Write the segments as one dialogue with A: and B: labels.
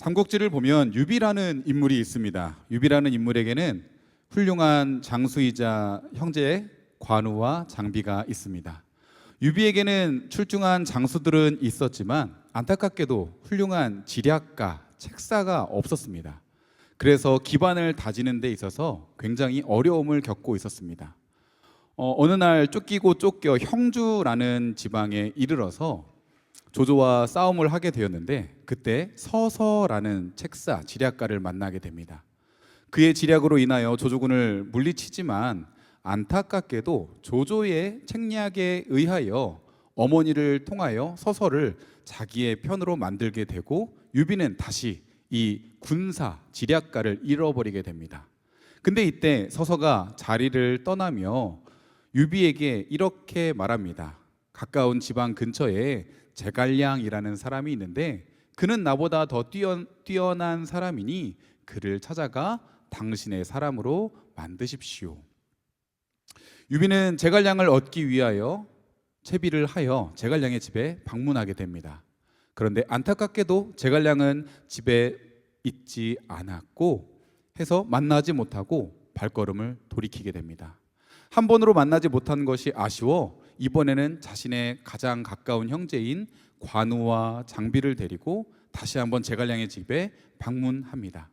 A: 삼국지를 보면 유비라는 인물이 있습니다. 유비라는 인물에게는 훌륭한 장수이자 형제 관우와 장비가 있습니다. 유비에게는 출중한 장수들은 있었지만 안타깝게도 훌륭한 지략가, 책사가 없었습니다. 그래서 기반을 다지는 데 있어서 굉장히 어려움을 겪고 있었습니다. 어느 날 쫓기고 쫓겨 형주라는 지방에 이르러서 조조와 싸움을 하게 되었는데 그때 서서라는 책사, 지략가를 만나게 됩니다. 그의 지략으로 인하여 조조군을 물리치지만 안타깝게도 조조의 책략에 의하여 어머니를 통하여 서서를 자기의 편으로 만들게 되고 유비는 다시 이 군사, 지략가를 잃어버리게 됩니다. 근데 이때 서서가 자리를 떠나며 유비에게 이렇게 말합니다. 가까운 지방 근처에 제갈량이라는 사람이 있는데 그는 나보다 더 뛰어난 사람이니 그를 찾아가 당신의 사람으로 만드십시오. 유비는 제갈량을 얻기 위하여 채비를 하여 제갈량의 집에 방문하게 됩니다. 그런데 안타깝게도 제갈량은 집에 있지 않았고 해서 만나지 못하고 발걸음을 돌이키게 됩니다. 한 번으로 만나지 못한 것이 아쉬워 이번에는 자신의 가장 가까운 형제인 관우와 장비를 데리고 다시 한번 제갈량의 집에 방문합니다.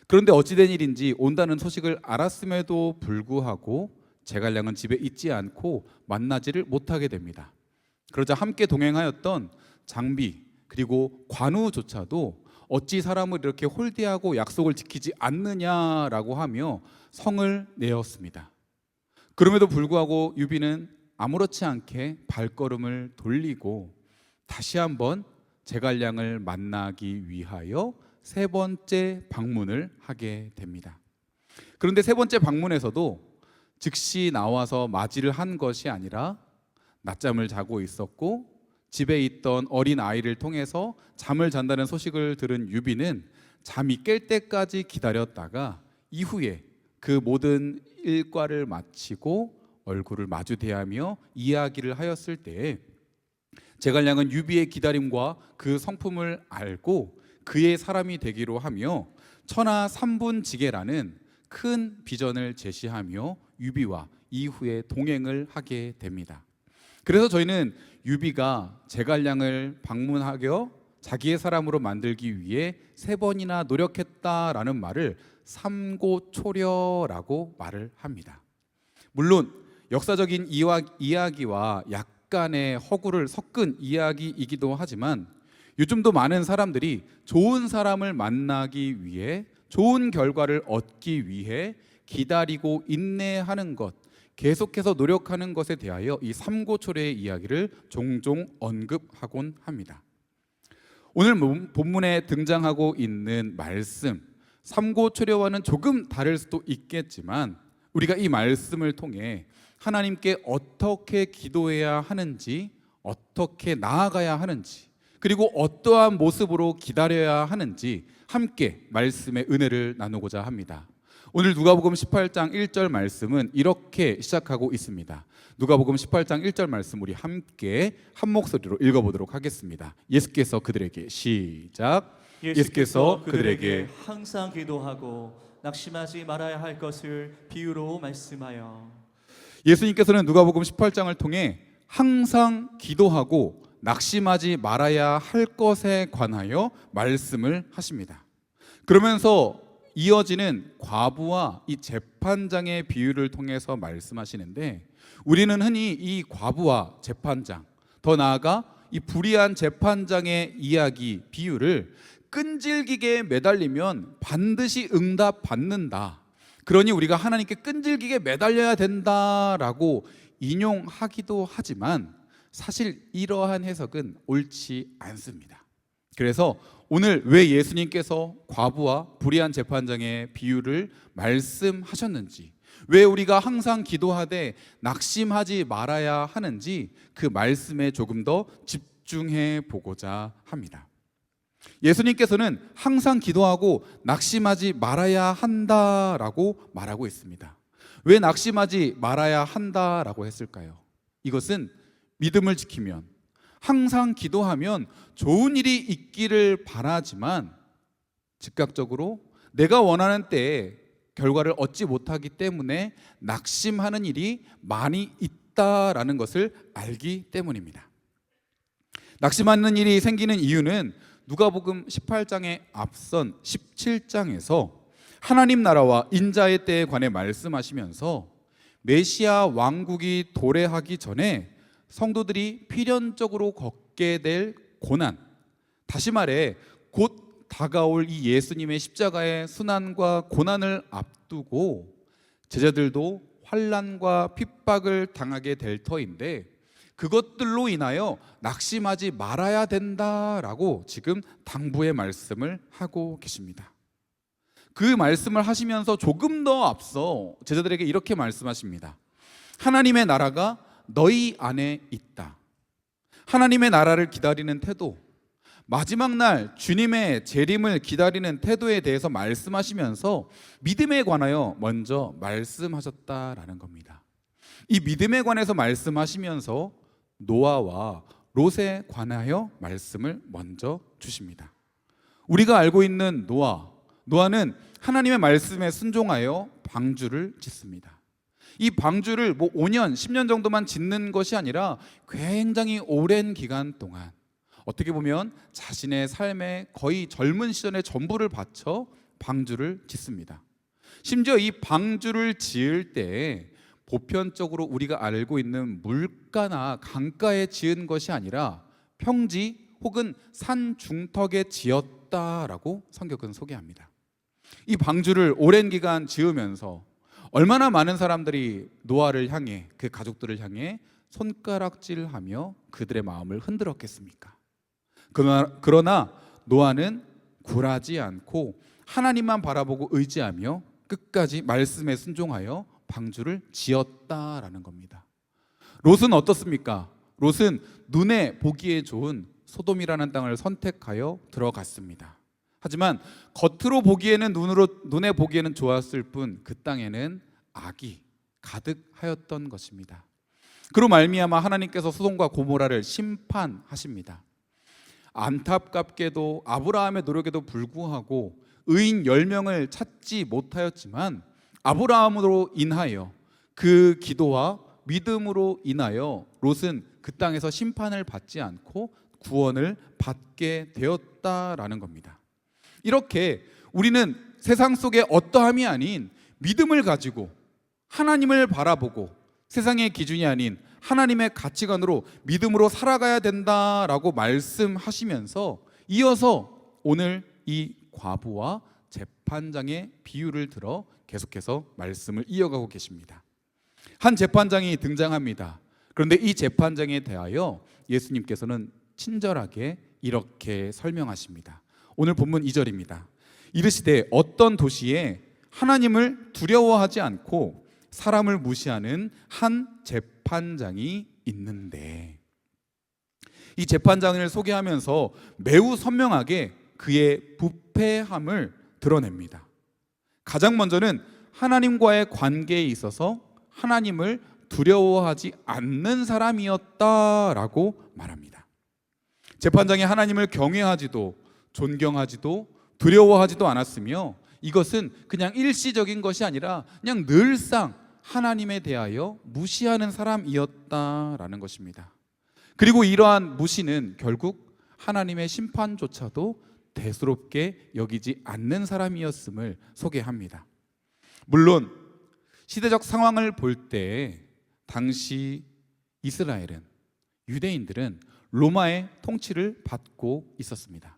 A: 그런데 어찌된 일인지 온다는 소식을 알았음에도 불구하고 제갈량은 집에 있지 않고 만나지를 못하게 됩니다. 그러자 함께 동행하였던 장비 그리고 관우조차도 어찌 사람을 이렇게 홀대하고 약속을 지키지 않느냐라고 하며 성을 내었습니다. 그럼에도 불구하고 유비는 아무렇지 않게 발걸음을 돌리고 다시 한번 제갈량을 만나기 위하여 세 번째 방문을 하게 됩니다. 그런데 세 번째 방문에서도 즉시 나와서 맞이를 한 것이 아니라 낮잠을 자고 있었고 집에 있던 어린 아이를 통해서 잠을 잔다는 소식을 들은 유비는 잠이 깰 때까지 기다렸다가 이후에 그 모든 일과를 마치고 얼굴을 마주 대하며 이야기를 하였을 때에 제갈량은 유비의 기다림과 그 성품을 알고 그의 사람이 되기로 하며 천하 삼분지계라는 큰 비전을 제시하며 유비와 이후에 동행을 하게 됩니다. 그래서 저희는 유비가 제갈량을 방문하여 자기의 사람으로 만들기 위해 세 번이나 노력했다라는 말을 삼고초려라고 말을 합니다. 물론 역사적인 이야기와 약간의 허구를 섞은 이야기이기도 하지만 요즘도 많은 사람들이 좋은 사람을 만나기 위해 좋은 결과를 얻기 위해 기다리고 인내하는 것, 계속해서 노력하는 것에 대하여 이 삼고초려의 이야기를 종종 언급하곤 합니다. 오늘 본문에 등장하고 있는 말씀 삼고초려와는 조금 다를 수도 있겠지만 우리가 이 말씀을 통해 하나님께 어떻게 기도해야 하는지, 어떻게 나아가야 하는지, 그리고 어떠한 모습으로 기다려야 하는지 함께 말씀의 은혜를 나누고자 합니다. 오늘 누가복음 18장 1절 말씀은 이렇게 시작하고 있습니다. 누가복음 18장 1절 말씀 우리 함께 한 목소리로 읽어보도록 하겠습니다. 예수께서 그들에게 시작. 예수께서 그들에게
B: 항상 기도하고 낙심하지 말아야 할 것을 비유로 말씀하여.
A: 예수님께서는 누가복음 18장을 통해 항상 기도하고 낙심하지 말아야 할 것에 관하여 말씀을 하십니다. 그러면서 이어지는 과부와 이 재판장의 비유를 통해서 말씀하시는데 우리는 흔히 이 과부와 재판장, 더 나아가 이 불의한 재판장의 이야기, 비유를 끈질기게 매달리면 반드시 응답받는다, 그러니 우리가 하나님께 끈질기게 매달려야 된다라고 인용하기도 하지만 사실 이러한 해석은 옳지 않습니다. 그래서 오늘 왜 예수님께서 과부와 불의한 재판장의 비유를 말씀하셨는지, 왜 우리가 항상 기도하되 낙심하지 말아야 하는지 그 말씀에 조금 더 집중해 보고자 합니다. 예수님께서는 항상 기도하고 낙심하지 말아야 한다라고 말하고 있습니다. 왜 낙심하지 말아야 한다라고 했을까요? 이것은 믿음을 지키면, 항상 기도하면 좋은 일이 있기를 바라지만 즉각적으로 내가 원하는 때에 결과를 얻지 못하기 때문에 낙심하는 일이 많이 있다라는 것을 알기 때문입니다. 낙심하는 일이 생기는 이유는 누가복음 18장에 앞선 17장에서 하나님 나라와 인자의 때에 관해 말씀하시면서 메시아 왕국이 도래하기 전에 성도들이 필연적으로 겪게 될 고난, 다시 말해 곧 다가올 이 예수님의 십자가의 순환과 고난을 앞두고 제자들도 환난과 핍박을 당하게 될 터인데 그것들로 인하여 낙심하지 말아야 된다라고 지금 당부의 말씀을 하고 계십니다. 그 말씀을 하시면서 조금 더 앞서 제자들에게 이렇게 말씀하십니다. 하나님의 나라가 너희 안에 있다. 하나님의 나라를 기다리는 태도, 마지막 날 주님의 재림을 기다리는 태도에 대해서 말씀하시면서 믿음에 관하여 먼저 말씀하셨다라는 겁니다. 이 믿음에 관해서 말씀하시면서 노아와 롯에 관하여 말씀을 먼저 주십니다. 우리가 알고 있는 노아는 하나님의 말씀에 순종하여 방주를 짓습니다. 이 방주를 5년, 10년 정도만 짓는 것이 아니라 굉장히 오랜 기간 동안 어떻게 보면 자신의 삶의 거의 젊은 시절의 전부를 바쳐 방주를 짓습니다. 심지어 이 방주를 지을 때 보편적으로 우리가 알고 있는 물가나 강가에 지은 것이 아니라 평지 혹은 산 중턱에 지었다라고 성경은 소개합니다. 이 방주를 오랜 기간 지으면서 얼마나 많은 사람들이 노아를 향해, 그 가족들을 향해 손가락질하며 그들의 마음을 흔들었겠습니까? 그러나 노아는 굴하지 않고 하나님만 바라보고 의지하며 끝까지 말씀에 순종하여 방주를 지었다라는 겁니다. 롯은 어떻습니까? 롯은 눈에 보기에 좋은 소돔이라는 땅을 선택하여 들어갔습니다. 하지만 겉으로 보기에는 눈에 보기에는 좋았을 뿐 그 땅에는 악이 가득하였던 것입니다. 그로 말미암아 하나님께서 소돔과 고모라를 심판하십니다. 안타깝게도 아브라함의 노력에도 불구하고 의인 10명을 찾지 못하였지만 아브라함으로 인하여 그 기도와 믿음으로 인하여 롯은 그 땅에서 심판을 받지 않고 구원을 받게 되었다라는 겁니다. 이렇게 우리는 세상 속에 어떠함이 아닌 믿음을 가지고 하나님을 바라보고 세상의 기준이 아닌 하나님의 가치관으로 믿음으로 살아가야 된다라고 말씀하시면서 이어서 오늘 이 과부와 재판장의 비유를 들어 계속해서 말씀을 이어가고 계십니다. 한 재판장이 등장합니다. 그런데 이 재판장에 대하여 예수님께서는 친절하게 이렇게 설명하십니다. 오늘 본문 2절입니다. 이르시되 어떤 도시에 하나님을 두려워하지 않고 사람을 무시하는 한 재판장이 있는데, 이 재판장을 소개하면서 매우 선명하게 그의 부패함을 드러냅니다. 가장 먼저는 하나님과의 관계에 있어서 하나님을 두려워하지 않는 사람이었다라고 말합니다. 재판장이 하나님을 경외하지도 존경하지도 두려워하지도 않았으며 이것은 그냥 일시적인 것이 아니라 그냥 늘상 하나님에 대하여 무시하는 사람이었다라는 것입니다. 그리고 이러한 무시는 결국 하나님의 심판조차도 대수롭게 여기지 않는 사람이었음을 소개합니다. 물론 시대적 상황을 볼 때 당시 이스라엘은, 유대인들은 로마의 통치를 받고 있었습니다.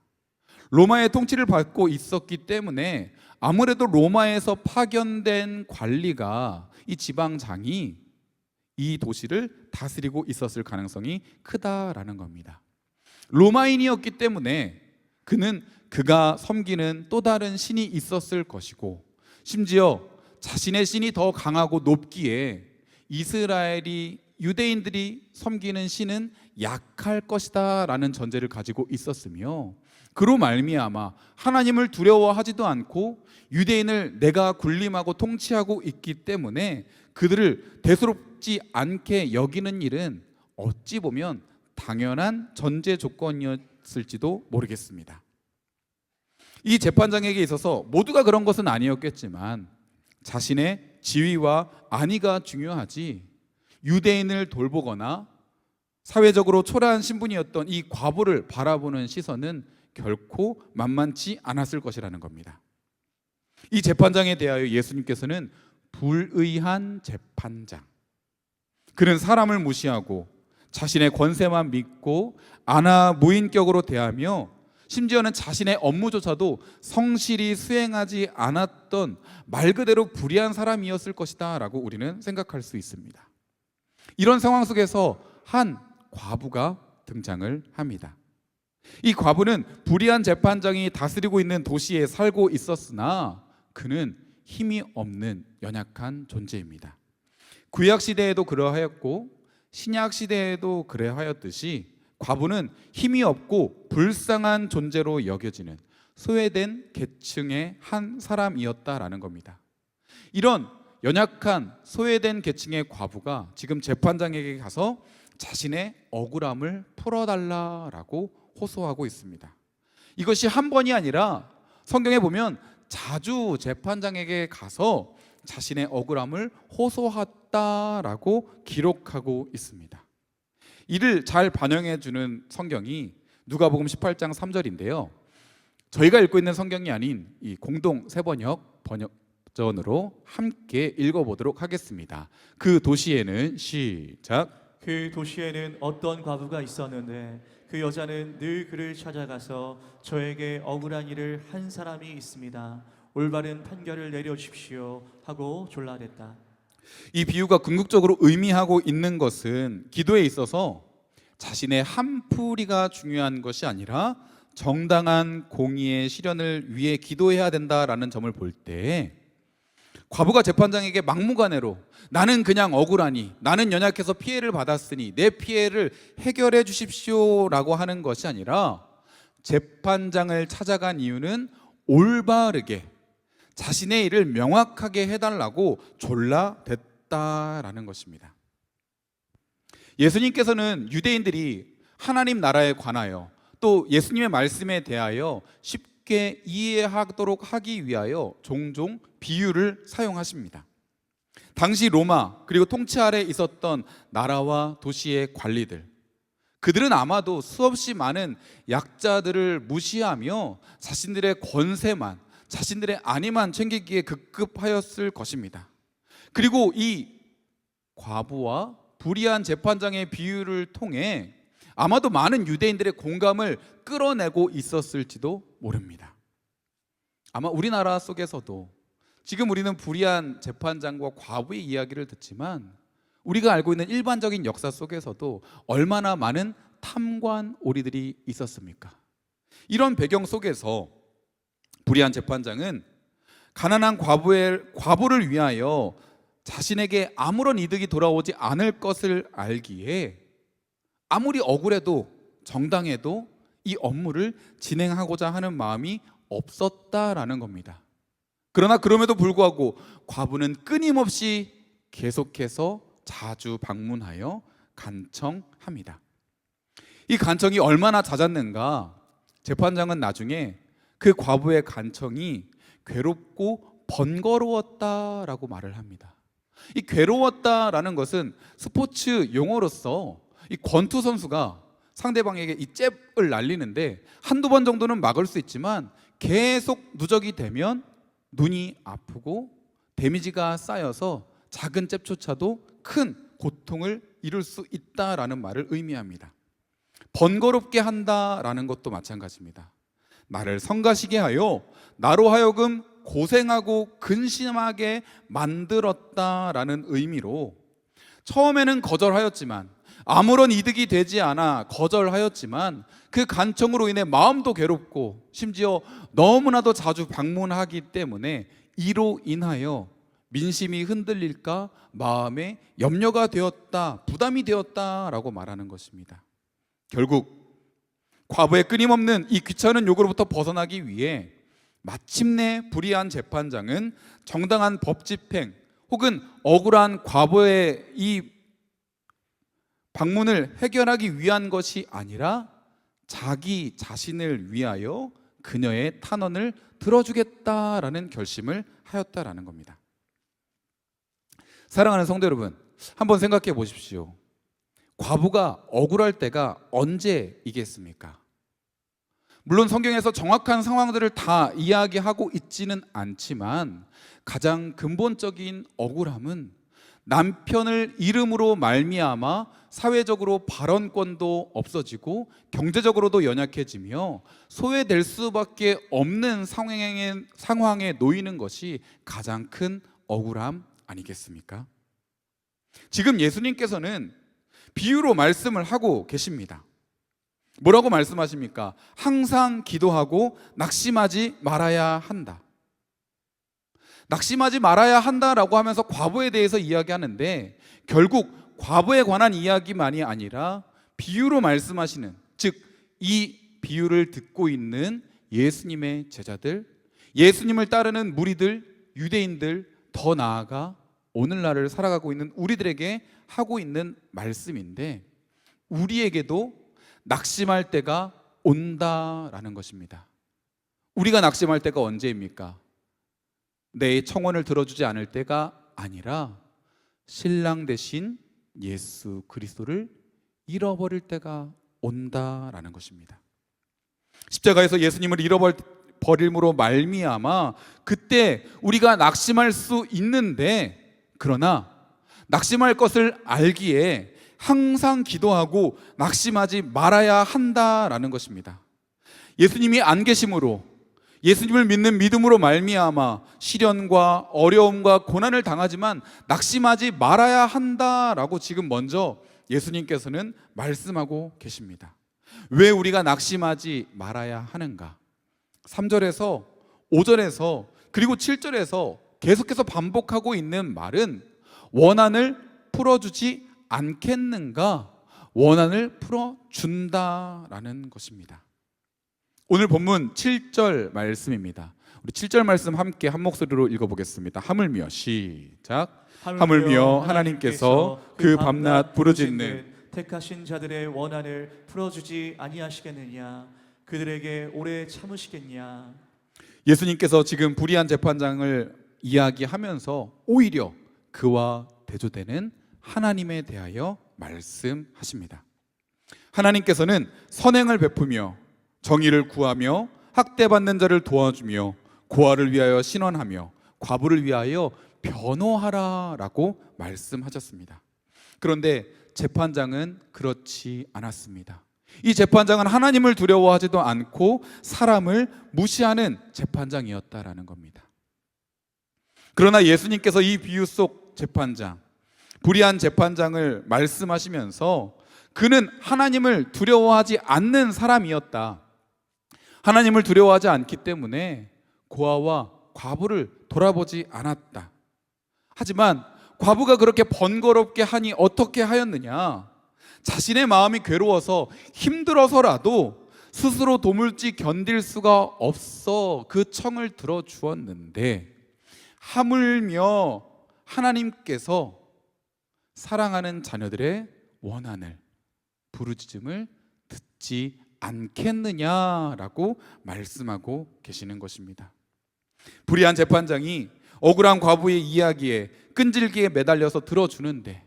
A: 로마의 통치를 받고 있었기 때문에 아무래도 로마에서 파견된 관리가, 이 지방장이 이 도시를 다스리고 있었을 가능성이 크다라는 겁니다. 로마인이었기 때문에 그가 섬기는 또 다른 신이 있었을 것이고, 심지어 자신의 신이 더 강하고 높기에 유대인들이 섬기는 신은 약할 것이다 라는 전제를 가지고 있었으며, 그로 말미암아 하나님을 두려워하지도 않고 유대인을 내가 군림하고 통치하고 있기 때문에 그들을 대수롭지 않게 여기는 일은 어찌 보면 당연한 전제 조건이었을지도 모르겠습니다. 이 재판장에게 있어서 모두가 그런 것은 아니었겠지만 자신의 지위와 안위가 중요하지 유대인을 돌보거나 사회적으로 초라한 신분이었던 이 과부를 바라보는 시선은 결코 만만치 않았을 것이라는 겁니다. 이 재판장에 대하여 예수님께서는 불의한 재판장, 그는 사람을 무시하고 자신의 권세만 믿고 안하무인격으로 대하며 심지어는 자신의 업무조차도 성실히 수행하지 않았던 말 그대로 불의한 사람이었을 것이다 라고 우리는 생각할 수 있습니다. 이런 상황 속에서 한 과부가 등장을 합니다. 이 과부는 불의한 재판장이 다스리고 있는 도시에 살고 있었으나 그는 힘이 없는 연약한 존재입니다. 구약 시대에도 그러하였고 신약 시대에도 그러하였듯이 과부는 힘이 없고 불쌍한 존재로 여겨지는 소외된 계층의 한 사람이었다라는 겁니다. 이런 연약한 소외된 계층의 과부가 지금 재판장에게 가서 자신의 억울함을 풀어달라라고 호소하고 있습니다. 이것이 한 번이 아니라 성경에 보면 자주 재판장에게 가서 자신의 억울함을 호소했다라고 기록하고 있습니다. 이를 잘 반영해 주는 성경이 누가복음 18장 3절인데요. 저희가 읽고 있는 성경이 아닌 이 공동 세번역 번역전으로 함께 읽어보도록 하겠습니다. 그 도시에는 시작.
B: 그 도시에는 어떤 과부가 있었는데 그 여자는 늘 그를 찾아가서 저에게 억울한 일을 한 사람이 있습니다. 올바른 판결을 내려주십시오 하고 졸라댔다.
A: 이 비유가 궁극적으로 의미하고 있는 것은 기도에 있어서 자신의 한풀이가 중요한 것이 아니라 정당한 공의의 실현을 위해 기도해야 된다라는 점을 볼 때 과부가 재판장에게 막무가내로 나는 그냥 억울하니 나는 연약해서 피해를 받았으니 내 피해를 해결해 주십시오라고 하는 것이 아니라 재판장을 찾아간 이유는 올바르게 자신의 일을 명확하게 해달라고 졸라댔다라는 것입니다. 예수님께서는 유대인들이 하나님 나라에 관하여 또 예수님의 말씀에 대하여 쉽게 이해하도록 하기 위하여 종종 비유를 사용하십니다. 당시 로마 그리고 통치 아래 있었던 나라와 도시의 관리들, 그들은 아마도 수없이 많은 약자들을 무시하며 자신들의 권세만, 자신들의 안위만 챙기기에 급급하였을 것입니다. 그리고 이 과부와 불의한 재판장의 비유를 통해 아마도 많은 유대인들의 공감을 끌어내고 있었을지도 모릅니다. 아마 우리나라 속에서도 지금 우리는 불의한 재판장과 과부의 이야기를 듣지만 우리가 알고 있는 일반적인 역사 속에서도 얼마나 많은 탐관 오리들이 있었습니까? 이런 배경 속에서 불의한 재판장은 가난한 과부를 위하여 자신에게 아무런 이득이 돌아오지 않을 것을 알기에 아무리 억울해도 정당해도 이 업무를 진행하고자 하는 마음이 없었다라는 겁니다. 그러나 그럼에도 불구하고 과부는 끊임없이 계속해서 자주 방문하여 간청합니다. 이 간청이 얼마나 잦았는가? 재판장은 나중에 그 과부의 간청이 괴롭고 번거로웠다라고 말을 합니다. 이 괴로웠다라는 것은 스포츠 용어로서 이 권투 선수가 상대방에게 이 잽을 날리는데 한두 번 정도는 막을 수 있지만 계속 누적이 되면 눈이 아프고 데미지가 쌓여서 작은 잽조차도 큰 고통을 이룰 수 있다라는 말을 의미합니다. 번거롭게 한다라는 것도 마찬가지입니다. 나를 성가시게 하여 나로 하여금 고생하고 근심하게 만들었다라는 의미로 처음에는 거절하였지만 아무런 이득이 되지 않아 거절하였지만 그 간청으로 인해 마음도 괴롭고 심지어 너무나도 자주 방문하기 때문에 이로 인하여 민심이 흔들릴까 마음에 염려가 되었다, 부담이 되었다라고 말하는 것입니다. 결국 과부의 끊임없는 이 귀찮은 요구로부터 벗어나기 위해 마침내 불의한 재판장은 정당한 법 집행 혹은 억울한 과부의 이 방문을 해결하기 위한 것이 아니라 자기 자신을 위하여 그녀의 탄원을 들어주겠다라는 결심을 하였다라는 겁니다. 사랑하는 성도 여러분, 한번 생각해 보십시오. 과부가 억울할 때가 언제이겠습니까? 물론 성경에서 정확한 상황들을 다 이야기하고 있지는 않지만 가장 근본적인 억울함은 남편을 잃음으로 말미암아 사회적으로 발언권도 없어지고 경제적으로도 연약해지며 소외될 수밖에 없는 상황에 놓이는 것이 가장 큰 억울함 아니겠습니까? 지금 예수님께서는 비유로 말씀을 하고 계십니다. 뭐라고 말씀하십니까? 항상 기도하고 낙심하지 말아야 한다. 낙심하지 말아야 한다라고 하면서 과부에 대해서 이야기하는데 결국 과부에 관한 이야기만이 아니라 비유로 말씀하시는, 즉 이 비유를 듣고 있는 예수님의 제자들, 예수님을 따르는 무리들, 유대인들, 더 나아가 오늘날을 살아가고 있는 우리들에게 하고 있는 말씀인데 우리에게도 낙심할 때가 온다라는 것입니다. 우리가 낙심할 때가 언제입니까? 내 청혼을 들어주지 않을 때가 아니라 신랑 되신 예수 그리스도를 잃어버릴 때가 온다라는 것입니다. 십자가에서 예수님을 잃어버림으로 말미암아 그때 우리가 낙심할 수 있는데, 그러나 낙심할 것을 알기에 항상 기도하고 낙심하지 말아야 한다라는 것입니다. 예수님이 안 계심으로, 예수님을 믿는 믿음으로 말미암아 시련과 어려움과 고난을 당하지만 낙심하지 말아야 한다라고 지금 먼저 예수님께서는 말씀하고 계십니다. 왜 우리가 낙심하지 말아야 하는가? 3절에서 5절에서 그리고 7절에서 계속해서 반복하고 있는 말은 원한을 풀어주지 않겠는가? 원한을 풀어준다라는 것입니다. 오늘 본문 7절 말씀입니다. 우리 7절 말씀 함께 한 목소리로 읽어보겠습니다. 하물며 시작. 하물며 하나님께서 그 밤낮 부르짖는
B: 택하신 자들의 원한을 풀어주지 아니하시겠느냐? 그들에게 오래 참으시겠냐?
A: 예수님께서 지금 불의한 재판장을 이야기하면서 오히려 그와 대조되는 하나님에 대하여 말씀하십니다. 하나님께서는 선행을 베푸며 정의를 구하며 학대받는 자를 도와주며 고아를 위하여 신원하며 과부를 위하여 변호하라라고 말씀하셨습니다. 그런데 재판장은 그렇지 않았습니다. 이 재판장은 하나님을 두려워하지도 않고 사람을 무시하는 재판장이었다라는 겁니다. 그러나 예수님께서 이 비유 속 재판장, 불의한 재판장을 말씀하시면서 그는 하나님을 두려워하지 않는 사람이었다. 하나님을 두려워하지 않기 때문에 고아와 과부를 돌아보지 않았다. 하지만 과부가 그렇게 번거롭게 하니 어떻게 하였느냐? 자신의 마음이 괴로워서 힘들어서라도 스스로 도물지 견딜 수가 없어 그 청을 들어주었는데, 하물며 하나님께서 사랑하는 자녀들의 원한을, 부르짖음을 듣지 않겠느냐라고 말씀하고 계시는 것입니다. 불의한 재판장이 억울한 과부의 이야기에 끈질기게 매달려서 들어주는데,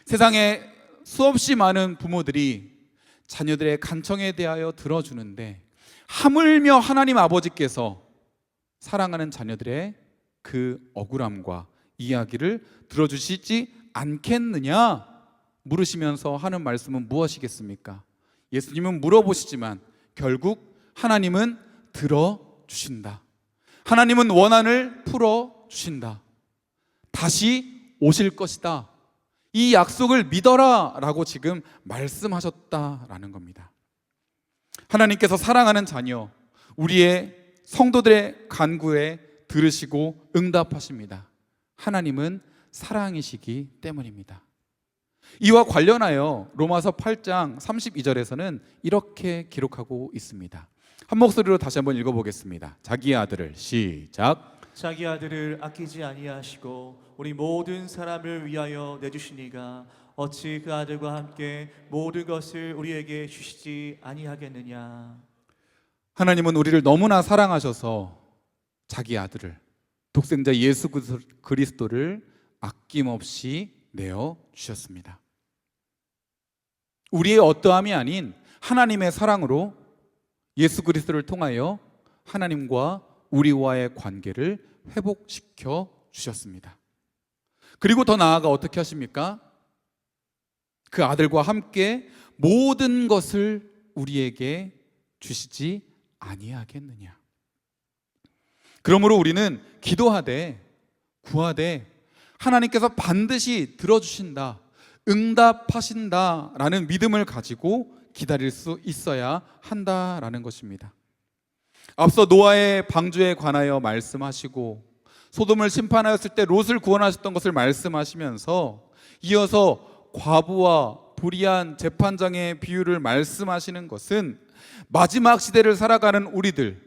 A: 세상에 수없이 많은 부모들이 자녀들의 간청에 대하여 들어주는데 하물며 하나님 아버지께서 사랑하는 자녀들의 그 억울함과 이야기를 들어주시지 않겠느냐 물으시면서 하는 말씀은 무엇이겠습니까? 예수님은 물어보시지만 결국 하나님은 들어주신다. 하나님은 원한을 풀어주신다. 다시 오실 것이다. 이 약속을 믿어라 라고 지금 말씀하셨다라는 겁니다. 하나님께서 사랑하는 자녀, 우리의 성도들의 간구에 들으시고 응답하십니다. 하나님은 사랑이시기 때문입니다. 이와 관련하여 로마서 8장 32절에서는 이렇게 기록하고 있습니다. 한 목소리로 다시 한번 읽어보겠습니다. 자기의 아들을 시작.
B: 자기 아들을 아끼지 아니하시고 우리 모든 사람을 위하여 내주시니가 어찌 그 아들과 함께 모든 것을 우리에게 주시지 아니하겠느냐?
A: 하나님은 우리를 너무나 사랑하셔서 자기 아들을, 독생자 예수 그리스도를 아낌없이 내어 주셨습니다. 우리의 어떠함이 아닌 하나님의 사랑으로 예수 그리스도를 통하여 하나님과 우리와의 관계를 회복시켜 주셨습니다. 그리고 더 나아가 어떻게 하십니까? 그 아들과 함께 모든 것을 우리에게 주시지 아니하겠느냐. 그러므로 우리는 기도하되 구하되 하나님께서 반드시 들어주신다, 응답하신다라는 믿음을 가지고 기다릴 수 있어야 한다라는 것입니다. 앞서 노아의 방주에 관하여 말씀하시고 소돔을 심판하였을 때 롯을 구원하셨던 것을 말씀하시면서 이어서 과부와 불의한 재판장의 비유를 말씀하시는 것은 마지막 시대를 살아가는 우리들,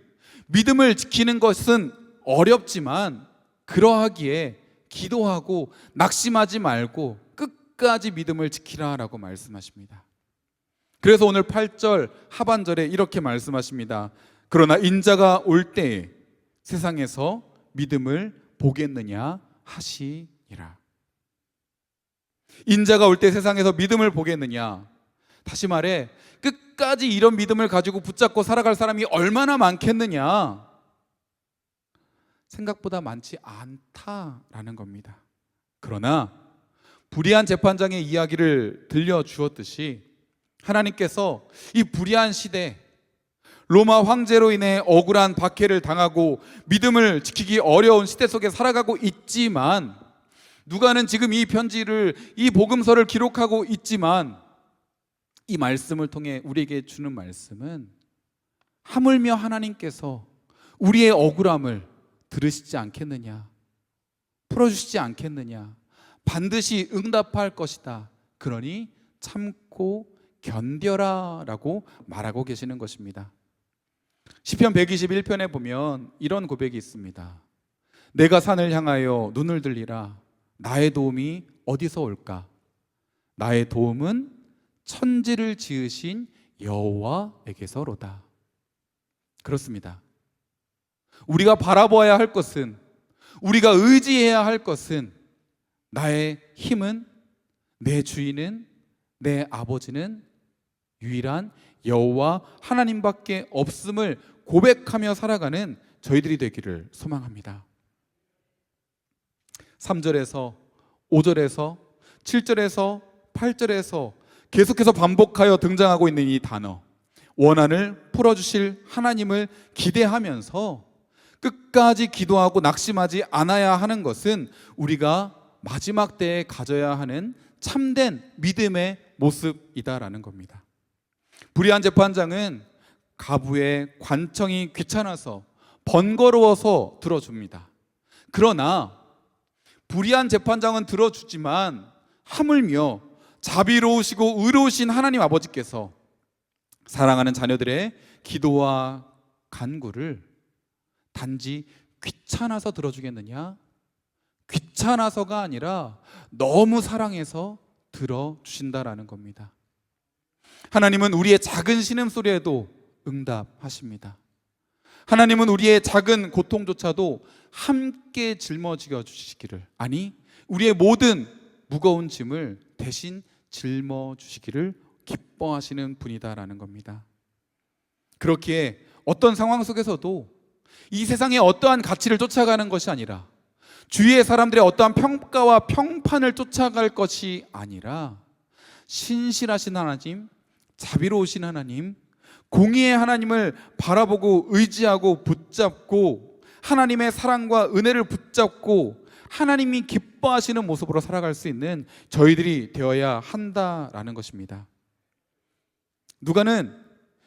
A: 믿음을 지키는 것은 어렵지만 그러하기에 기도하고 낙심하지 말고 끝까지 믿음을 지키라라고 말씀하십니다. 그래서 오늘 8절 하반절에 이렇게 말씀하십니다. 그러나 인자가 올 때에 세상에서 믿음을 보겠느냐 하시니라. 인자가 올 때 세상에서 믿음을 보겠느냐. 다시 말해 끝까지 이런 믿음을 가지고 붙잡고 살아갈 사람이 얼마나 많겠느냐. 생각보다 많지 않다라는 겁니다. 그러나 불의한 재판장의 이야기를 들려주었듯이 하나님께서 이 불의한 시대, 로마 황제로 인해 억울한 박해를 당하고 믿음을 지키기 어려운 시대 속에 살아가고 있지만, 누가는 지금 이 편지를, 이 복음서를 기록하고 있지만 이 말씀을 통해 우리에게 주는 말씀은 하물며 하나님께서 우리의 억울함을 들으시지 않겠느냐, 풀어주시지 않겠느냐, 반드시 응답할 것이다, 그러니 참고 견뎌라 라고 말하고 계시는 것입니다. 시편 121편에 보면 이런 고백이 있습니다. 내가 산을 향하여 눈을 들리라. 나의 도움이 어디서 올까? 나의 도움은 천지를 지으신 여호와에게서로다. 그렇습니다. 우리가 바라보아야 할 것은, 우리가 의지해야 할 것은, 나의 힘은, 내 주인은, 내 아버지는 유일한 여호와 하나님밖에 없음을 고백하며 살아가는 저희들이 되기를 소망합니다. 3절에서 5절에서 7절에서 8절에서 계속해서 반복하여 등장하고 있는 이 단어, 원한을 풀어주실 하나님을 기대하면서 끝까지 기도하고 낙심하지 않아야 하는 것은 우리가 마지막 때에 가져야 하는 참된 믿음의 모습이다라는 겁니다. 불의한 재판장은 가부의 관청이 귀찮아서 번거로워서 들어줍니다. 그러나 불의한 재판장은 들어주지만 하물며 자비로우시고 의로우신 하나님 아버지께서 사랑하는 자녀들의 기도와 간구를 단지 귀찮아서 들어주겠느냐? 귀찮아서가 아니라 너무 사랑해서 들어주신다라는 겁니다. 하나님은 우리의 작은 신음소리에도 응답하십니다. 하나님은 우리의 작은 고통조차도 함께 짊어지어 주시기를, 아니 우리의 모든 무거운 짐을 대신 짊어주시기를 기뻐하시는 분이다라는 겁니다. 그렇기에 어떤 상황 속에서도 이 세상의 어떠한 가치를 쫓아가는 것이 아니라, 주위의 사람들의 어떠한 평가와 평판을 쫓아갈 것이 아니라 신실하신 하나님, 자비로우신 하나님, 공의의 하나님을 바라보고 의지하고 붙잡고 하나님의 사랑과 은혜를 붙잡고 하나님이 기뻐하시는 모습으로 살아갈 수 있는 저희들이 되어야 한다라는 것입니다. 누가는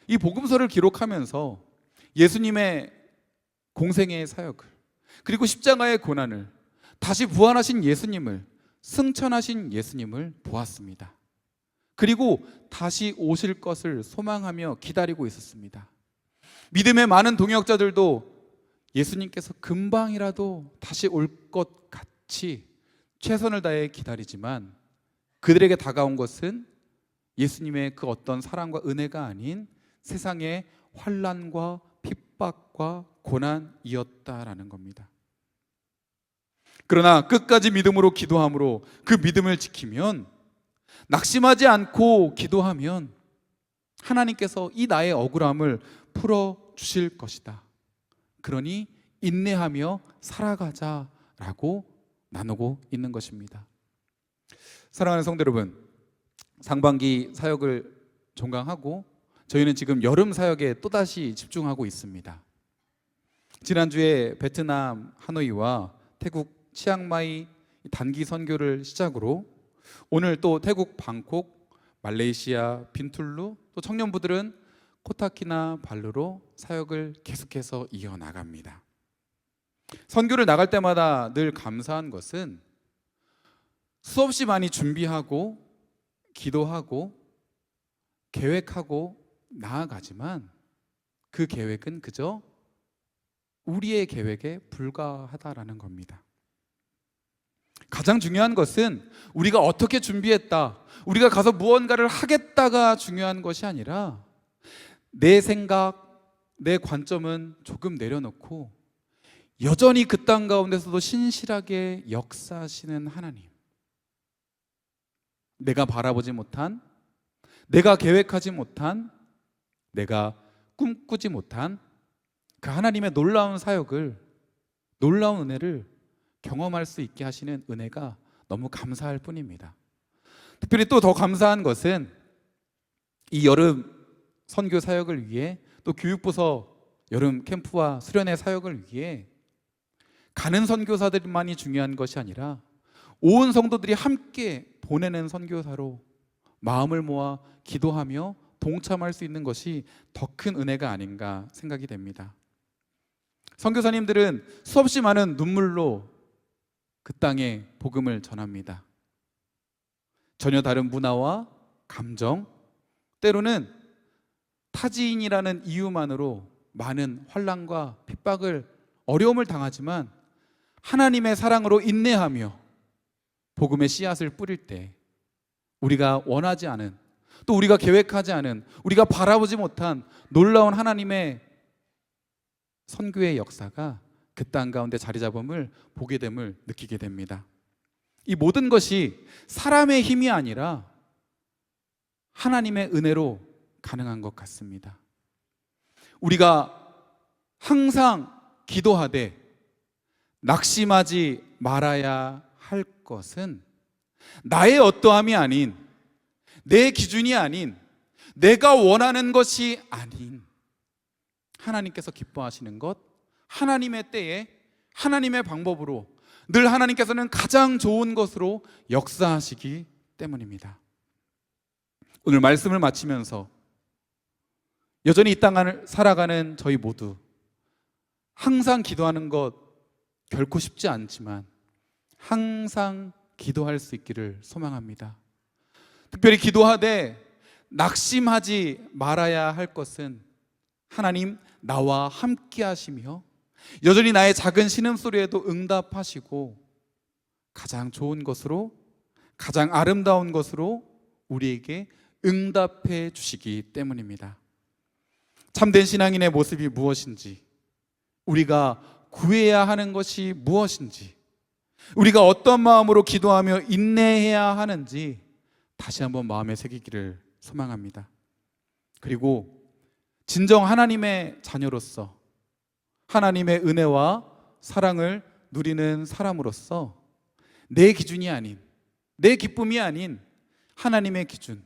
A: 이 복음서를 기록하면서 예수님의 공생애의 사역을, 그리고 십자가의 고난을, 다시 부활하신 예수님을, 승천하신 예수님을 보았습니다. 그리고 다시 오실 것을 소망하며 기다리고 있었습니다. 믿음의 많은 동역자들도 예수님께서 금방이라도 다시 올 것 같이 최선을 다해 기다리지만, 그들에게 다가온 것은 예수님의 그 어떤 사랑과 은혜가 아닌 세상의 환난과 협박과 고난이었다라는 겁니다. 그러나 끝까지 믿음으로 기도함으로 그 믿음을 지키면, 낙심하지 않고 기도하면 하나님께서 이 나의 억울함을 풀어주실 것이다. 그러니 인내하며 살아가자라고 나누고 있는 것입니다. 사랑하는 성도 여러분, 상반기 사역을 종강하고 저희는 지금 여름 사역에 또다시 집중하고 있습니다. 지난주에 베트남 하노이와 태국 치앙마이 단기 선교를 시작으로 오늘 또 태국 방콕, 말레이시아 빈툴루, 또 청년부들은 코타키나 발루로 사역을 계속해서 이어나갑니다. 선교를 나갈 때마다 늘 감사한 것은 수없이 많이 준비하고 기도하고 계획하고 나아가지만 그 계획은 그저 우리의 계획에 불과하다라는 겁니다. 가장 중요한 것은 우리가 어떻게 준비했다, 우리가 가서 무언가를 하겠다가 중요한 것이 아니라 내 생각, 내 관점은 조금 내려놓고 여전히 그 땅 가운데서도 신실하게 역사하시는 하나님, 내가 바라보지 못한, 내가 계획하지 못한, 내가 꿈꾸지 못한 그 하나님의 놀라운 사역을, 놀라운 은혜를 경험할 수 있게 하시는 은혜가 너무 감사할 뿐입니다. 특별히 또 더 감사한 것은 이 여름 선교 사역을 위해, 또 교육부서 여름 캠프와 수련회 사역을 위해 가는 선교사들만이 중요한 것이 아니라 온 성도들이 함께 보내는 선교사로 마음을 모아 기도하며 동참할 수 있는 것이 더 큰 은혜가 아닌가 생각이 됩니다. 선교사님들은 수없이 많은 눈물로 그 땅에 복음을 전합니다. 전혀 다른 문화와 감정, 때로는 타지인이라는 이유만으로 많은 환난과 핍박을, 어려움을 당하지만 하나님의 사랑으로 인내하며 복음의 씨앗을 뿌릴 때 우리가 원하지 않은, 또 우리가 계획하지 않은, 우리가 바라보지 못한 놀라운 하나님의 선교의 역사가 그 땅 가운데 자리 잡음을 보게 됨을 느끼게 됩니다. 이 모든 것이 사람의 힘이 아니라 하나님의 은혜로 가능한 것 같습니다. 우리가 항상 기도하되 낙심하지 말아야 할 것은 나의 어떠함이 아닌, 내 기준이 아닌, 내가 원하는 것이 아닌 하나님께서 기뻐하시는 것, 하나님의 때에 하나님의 방법으로 늘 하나님께서는 가장 좋은 것으로 역사하시기 때문입니다. 오늘 말씀을 마치면서 여전히 이 땅을 살아가는 저희 모두 항상 기도하는 것 결코 쉽지 않지만 항상 기도할 수 있기를 소망합니다. 특별히 기도하되 낙심하지 말아야 할 것은 하나님 나와 함께 하시며 여전히 나의 작은 신음소리에도 응답하시고 가장 좋은 것으로, 가장 아름다운 것으로 우리에게 응답해 주시기 때문입니다. 참된 신앙인의 모습이 무엇인지, 우리가 구해야 하는 것이 무엇인지, 우리가 어떤 마음으로 기도하며 인내해야 하는지 다시 한번 마음에 새기기를 소망합니다. 그리고 진정 하나님의 자녀로서 하나님의 은혜와 사랑을 누리는 사람으로서 내 기준이 아닌, 내 기쁨이 아닌 하나님의 기준,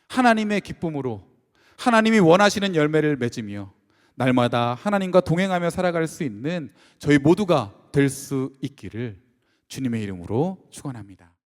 A: 하나님의 기쁨으로 하나님이 원하시는 열매를 맺으며 날마다 하나님과 동행하며 살아갈 수 있는 저희 모두가 될 수 있기를 주님의 이름으로 축원합니다.